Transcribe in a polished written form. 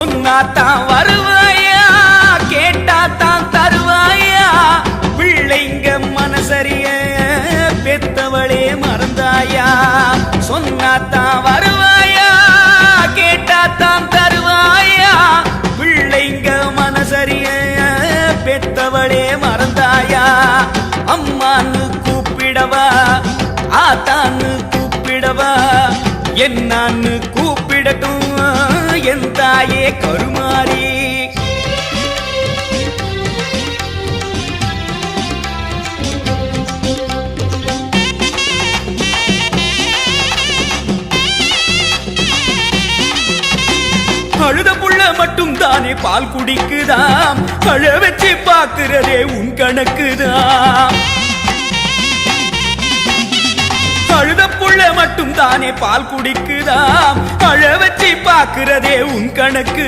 சொன்னாத்தான் வருவாயா, கேட்டாத்தான் தருவாயா, பிள்ளைங்க மனசரிய பெத்தவளே மறந்தாயா. சொன்னாத்தான் வருவாயா, கேட்டாத்தான் தருவாயா, பிள்ளைங்க மனசரிய பெத்தவளே மறந்தாயா. அம்மான்னு கூப்பிடவா, ஆத்தான்னு கூப்பிடவா, என்னான்னு கூப்பிடட்டும் என் தாயே கருமாரி. அழுத புள்ள மட்டும் தானே பால் குடிக்குதாம், அழ வச்சு பாக்குறதே உன் கணக்குதான். அழுத புள்ள மட்டும் தானே பால் குடிக்குதாம், அழ வச்சு பாக்குறதே உன் கணக்கு.